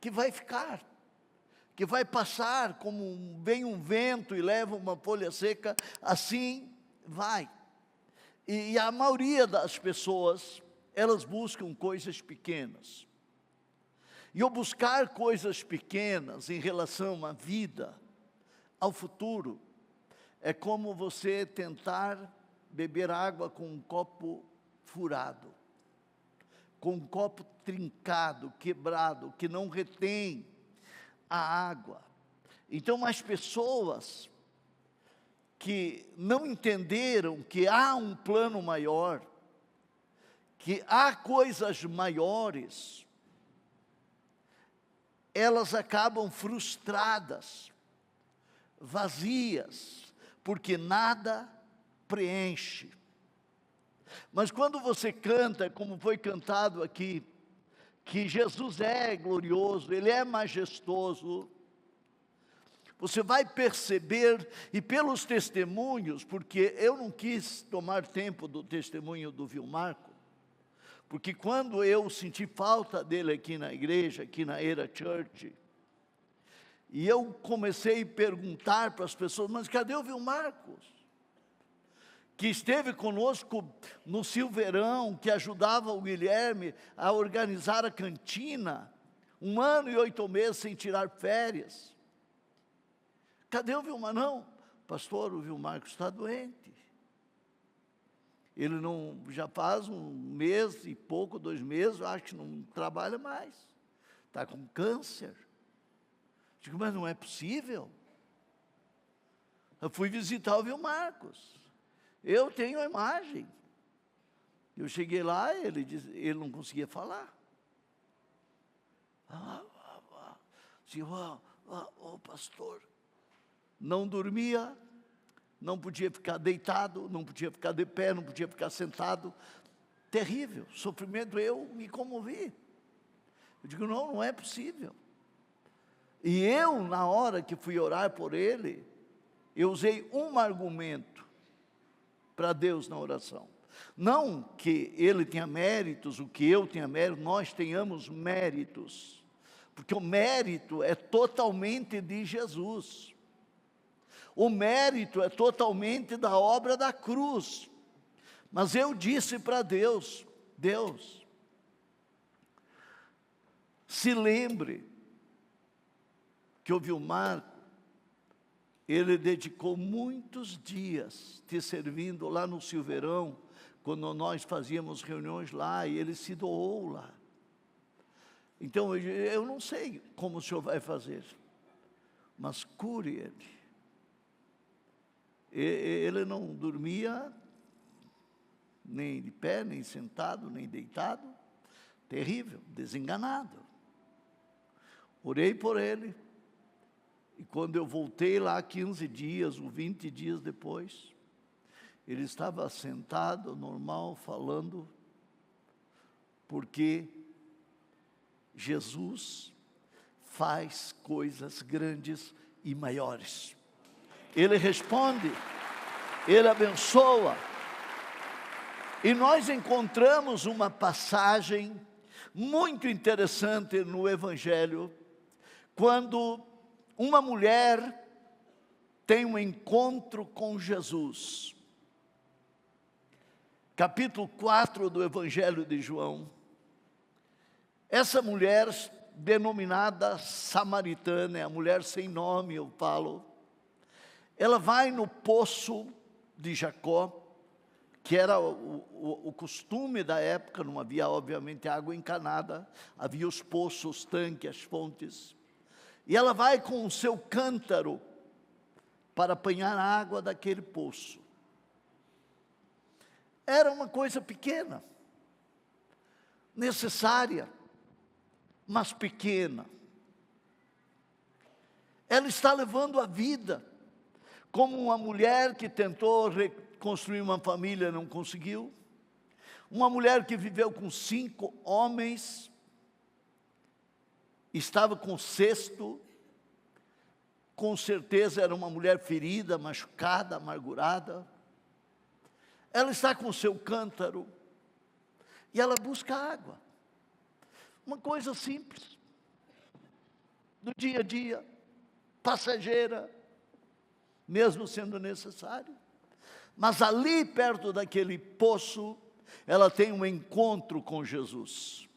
que vai ficar, que vai passar como vem um vento e leva uma folha seca, assim vai. E a maioria das pessoas, elas buscam coisas pequenas. E ao buscar coisas pequenas em relação à vida, ao futuro, é como você tentar beber água com um copo furado, com um copo trincado, quebrado, que não retém a água. Então, as pessoas que não entenderam que há um plano maior, que há coisas maiores, elas acabam frustradas, vazias, porque nada preenche. Mas quando você canta, como foi cantado aqui, que Jesus é glorioso, Ele é majestoso, você vai perceber, e pelos testemunhos, porque eu não quis tomar tempo do testemunho do Vilmarco, porque quando eu senti falta dele aqui na igreja, aqui na Era Church, e eu comecei a perguntar para as pessoas, mas cadê o Vilmarcos? Que esteve conosco no Silveirão, que ajudava o Guilherme a organizar a cantina, 1 ano e 8 meses sem tirar férias. Cadê o Vilmar? Não, pastor, o Vilmarcos está doente. Ele não, já faz 1 mês e pouco, 2 meses, eu acho que não trabalha mais. Está com câncer. Digo, mas não é possível. Eu fui visitar o Vilmarcos. Eu tenho a imagem. Eu cheguei lá, ele não conseguia falar. Pastor. Não dormia, não podia ficar deitado, não podia ficar de pé, não podia ficar sentado. Terrível, sofrimento, eu me comovi. Eu digo, não é possível. E eu, na hora que fui orar por ele, eu usei um argumento para Deus na oração. Não que ele tenha méritos, o que eu tenha méritos, nós tenhamos méritos. Porque o mérito é totalmente de Jesus. O mérito é totalmente da obra da cruz. Mas eu disse para Deus, Deus, se lembre que o Vilmarco, ele dedicou muitos dias te servindo lá no Silveirão, quando nós fazíamos reuniões lá, e ele se doou lá. Então, eu não sei como o senhor vai fazer, mas cure ele. Ele não dormia, nem de pé, nem sentado, nem deitado, terrível, desenganado. Orei por ele, e quando eu voltei lá 15 dias ou 20 dias depois, ele estava sentado, normal, falando, porque Jesus faz coisas grandes e maiores. Ele responde, Ele abençoa. E nós encontramos uma passagem muito interessante no Evangelho, quando uma mulher tem um encontro com Jesus. Capítulo 4 do Evangelho de João. Essa mulher, denominada samaritana, a mulher sem nome, eu falo, ela vai no poço de Jacó, que era o costume da época, não havia obviamente água encanada, havia os poços, os tanques, as fontes, e ela vai com o seu cântaro para apanhar a água daquele poço. Era uma coisa pequena, necessária, mas pequena. Ela está levando a vida, como uma mulher que tentou reconstruir uma família, não conseguiu. Uma mulher que viveu com 5 homens, estava com o 6º, com certeza era uma mulher ferida, machucada, amargurada. Ela está com o seu cântaro, e ela busca água. Uma coisa simples. do dia a dia, passageira, mesmo sendo necessário. Mas ali perto daquele poço, ela tem um encontro com Jesus.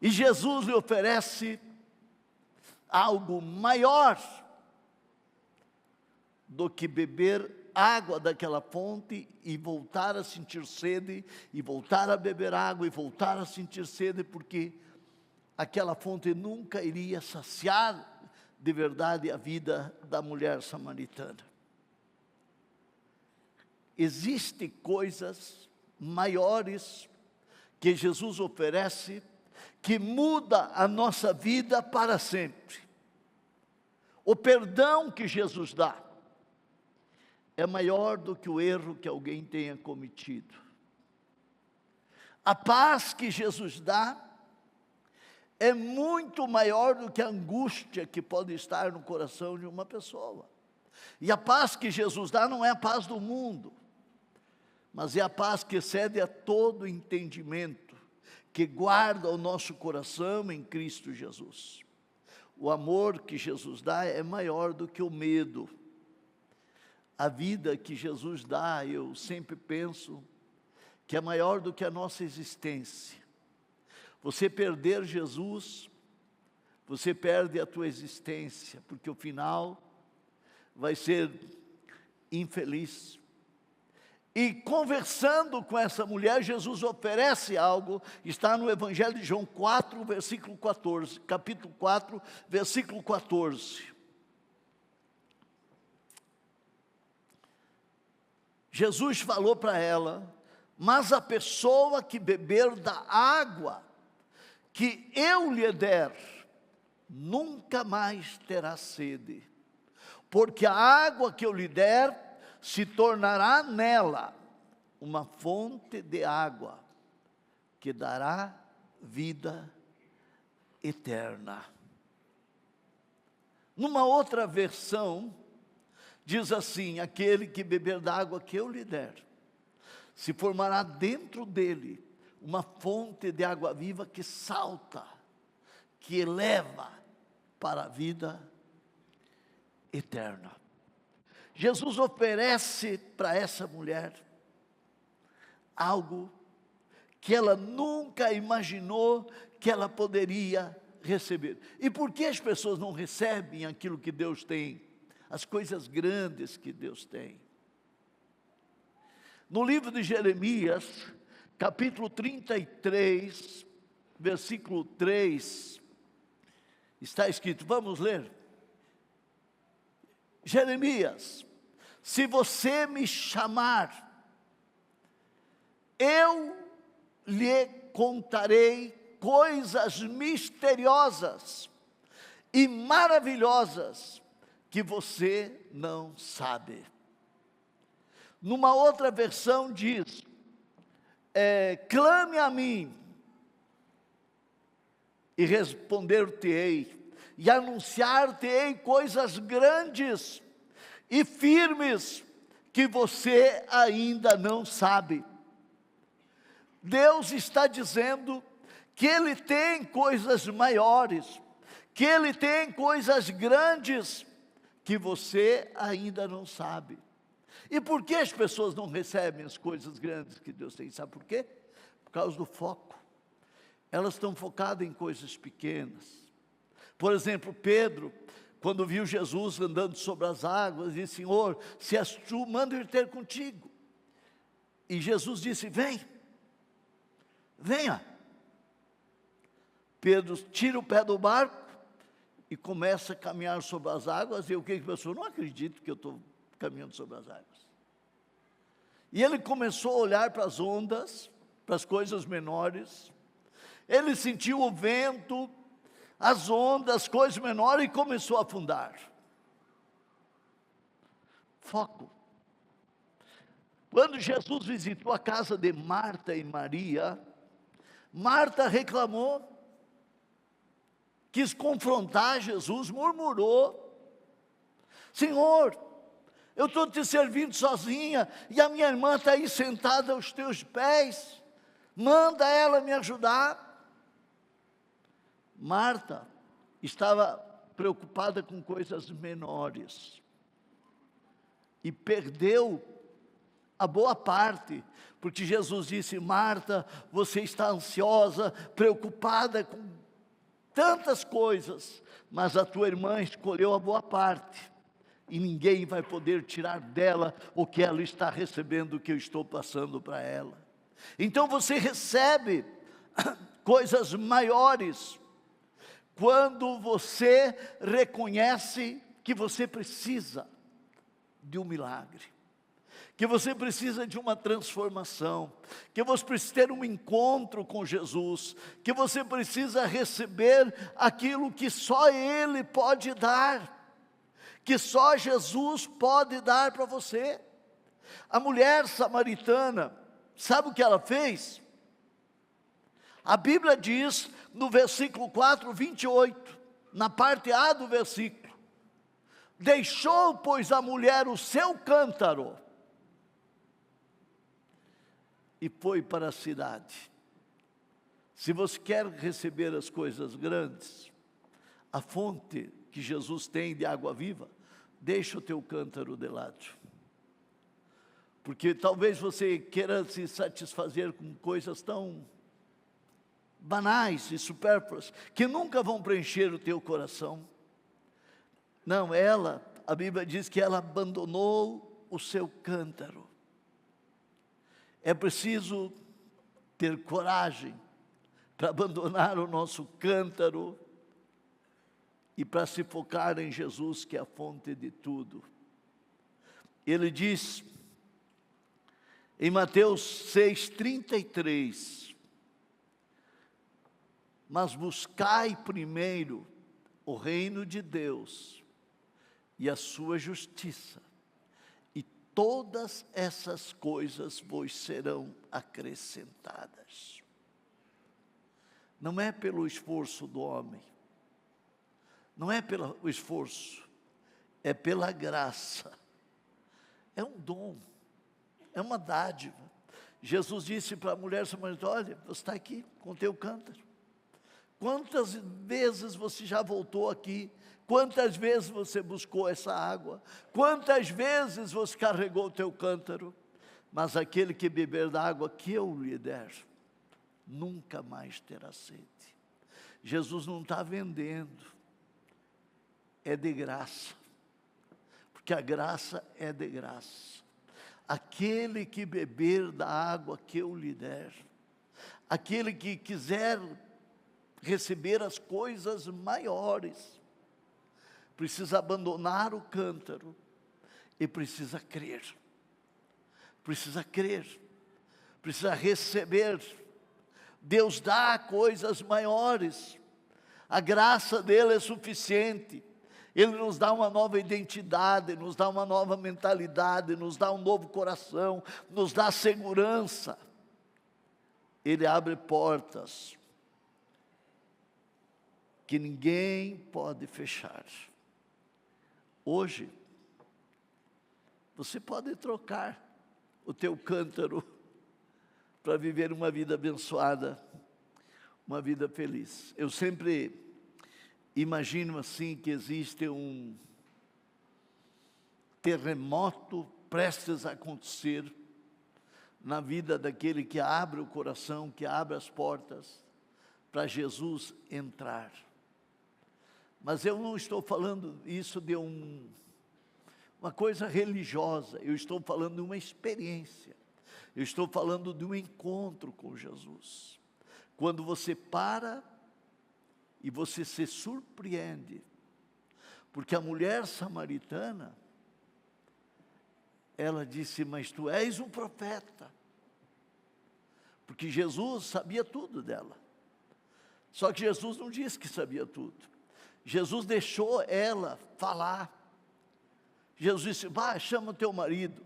E Jesus lhe oferece algo maior do que beber água daquela fonte e voltar a sentir sede, e voltar a beber água e voltar a sentir sede, porque aquela fonte nunca iria saciar de verdade a vida da mulher samaritana. Existem coisas maiores que Jesus oferece, que muda a nossa vida para sempre. O perdão que Jesus dá é maior do que o erro que alguém tenha cometido. A paz que Jesus dá é muito maior do que a angústia que pode estar no coração de uma pessoa. E a paz que Jesus dá não é a paz do mundo, mas é a paz que excede a todo entendimento, que guarda o nosso coração em Cristo Jesus. O amor que Jesus dá é maior do que o medo. A vida que Jesus dá, eu sempre penso, que é maior do que a nossa existência. Você perder Jesus, você perde a tua existência, porque o final vai ser infeliz. E conversando com essa mulher, Jesus oferece algo, está no Evangelho de João 4, versículo 14, capítulo 4, versículo 14. Jesus falou para ela: mas a pessoa que beber da água que eu lhe der, nunca mais terá sede, porque a água que eu lhe der se tornará nela uma fonte de água que dará vida eterna. Numa outra versão, diz assim: aquele que beber da água que eu lhe der, se formará dentro dele uma fonte de água viva que salta, que eleva para a vida eterna. Jesus oferece para essa mulher algo que ela nunca imaginou que ela poderia receber. E por que as pessoas não recebem aquilo que Deus tem? As coisas grandes que Deus tem. No livro de Jeremias, capítulo 33, versículo 3, está escrito, vamos ler. Jeremias: se você me chamar, eu lhe contarei coisas misteriosas e maravilhosas que você não sabe. Numa outra versão diz: clame a mim e responder-te-ei, e anunciar-te-ei coisas grandes e firmes que você ainda não sabe. Deus está dizendo que Ele tem coisas maiores, que Ele tem coisas grandes que você ainda não sabe. E por que as pessoas não recebem as coisas grandes que Deus tem? Sabe por quê? Por causa do foco. Elas estão focadas em coisas pequenas. Por exemplo, Pedro, quando viu Jesus andando sobre as águas, disse: Senhor, se és tu, manda eu ir ter contigo. E Jesus disse: vem, venha. Pedro tira o pé do barco e começa a caminhar sobre as águas. E o que pensou? Não acredito que eu estou caminhando sobre as águas. E ele começou a olhar para as ondas, para as coisas menores. Ele sentiu o vento, as ondas, as coisas menores, e começou a afundar. Foco. Quando Jesus visitou a casa de Marta e Maria, Marta reclamou, quis confrontar Jesus, murmurou: Senhor, eu estou te servindo sozinha, e a minha irmã está aí sentada aos teus pés, manda ela me ajudar. Marta estava preocupada com coisas menores e perdeu a boa parte, porque Jesus disse: Marta, você está ansiosa, preocupada com tantas coisas, mas a tua irmã escolheu a boa parte, e ninguém vai poder tirar dela o que ela está recebendo, o que eu estou passando para ela. Então você recebe coisas maiores quando você reconhece que você precisa de um milagre, que você precisa de uma transformação, que você precisa ter um encontro com Jesus, que você precisa receber aquilo que só Ele pode dar, que só Jesus pode dar para você. A mulher samaritana, sabe o que ela fez? A Bíblia diz no versículo 4, 28, na parte A do versículo: deixou, pois, a mulher o seu cântaro e foi para a cidade. Se você quer receber as coisas grandes, a fonte que Jesus tem de água viva, deixa o teu cântaro de lado. Porque talvez você queira se satisfazer com coisas tão banais e supérfluas, que nunca vão preencher o teu coração. Não, a Bíblia diz que ela abandonou o seu cântaro. É preciso ter coragem para abandonar o nosso cântaro e para se focar em Jesus, que é a fonte de tudo. Ele diz em Mateus 6,33: mas buscai primeiro o reino de Deus e a sua justiça, e todas essas coisas vos serão acrescentadas. Não é pelo esforço do homem, não é pelo esforço, é pela graça. É um dom, é uma dádiva. Jesus disse para a mulher samaritana: olha, você está aqui com o teu cântaro. Quantas vezes você já voltou aqui? Quantas vezes você buscou essa água? Quantas vezes você carregou o teu cântaro? Mas aquele que beber da água que eu lhe der, nunca mais terá sede. Jesus não está vendendo, é de graça, porque a graça é de graça. Aquele que beber da água que eu lhe der, aquele que quiser receber as coisas maiores, precisa abandonar o cântaro e precisa crer, precisa receber. Deus dá coisas maiores, a graça dele é suficiente. Ele nos dá uma nova identidade, nos dá uma nova mentalidade, nos dá um novo coração, nos dá segurança. Ele abre portas que ninguém pode fechar. Hoje, você pode trocar o teu cântaro para viver uma vida abençoada, uma vida feliz. Eu sempre imagino assim que existe um terremoto prestes a acontecer na vida daquele que abre o coração, que abre as portas para Jesus entrar. Mas eu não estou falando isso de uma coisa religiosa, eu estou falando de uma experiência, eu estou falando de um encontro com Jesus. Quando você para e você se surpreende, porque a mulher samaritana, ela disse: mas tu és um profeta, porque Jesus sabia tudo dela. Só que Jesus não disse que sabia tudo. Jesus deixou ela falar. Jesus disse: vai, chama o teu marido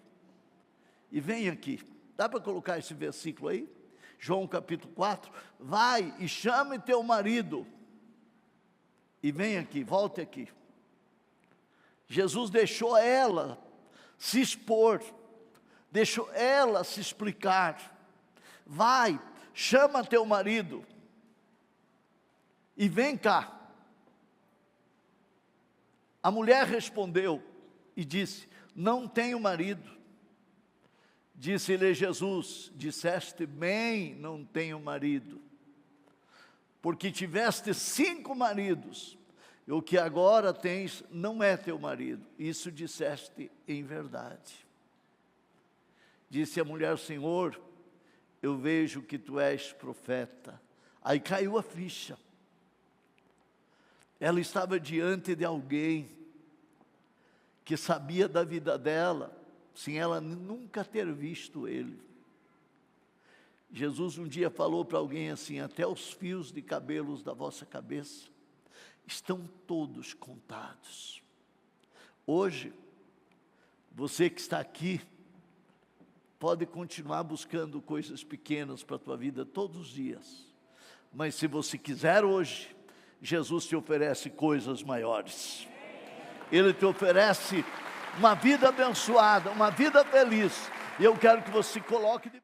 e vem aqui. Dá para colocar esse versículo aí? João capítulo 4. Vai e chame teu marido e vem aqui, volte aqui. Jesus deixou ela se expor, deixou ela se explicar. Vai, chama teu marido e vem cá. A mulher respondeu e disse: não tenho marido. Disse-lhe Jesus: disseste bem, não tenho marido, porque tiveste 5 maridos, e o que agora tens não é teu marido. Isso disseste em verdade. Disse a mulher: Senhor, eu vejo que tu és profeta. Aí caiu a ficha. Ela estava diante de alguém que sabia da vida dela, sem ela nunca ter visto ele. Jesus um dia falou para alguém assim: até os fios de cabelos da vossa cabeça estão todos contados. Hoje, você que está aqui, pode continuar buscando coisas pequenas para a tua vida todos os dias, mas se você quiser hoje, Jesus te oferece coisas maiores. Ele te oferece uma vida abençoada, uma vida feliz. E eu quero que você se coloque de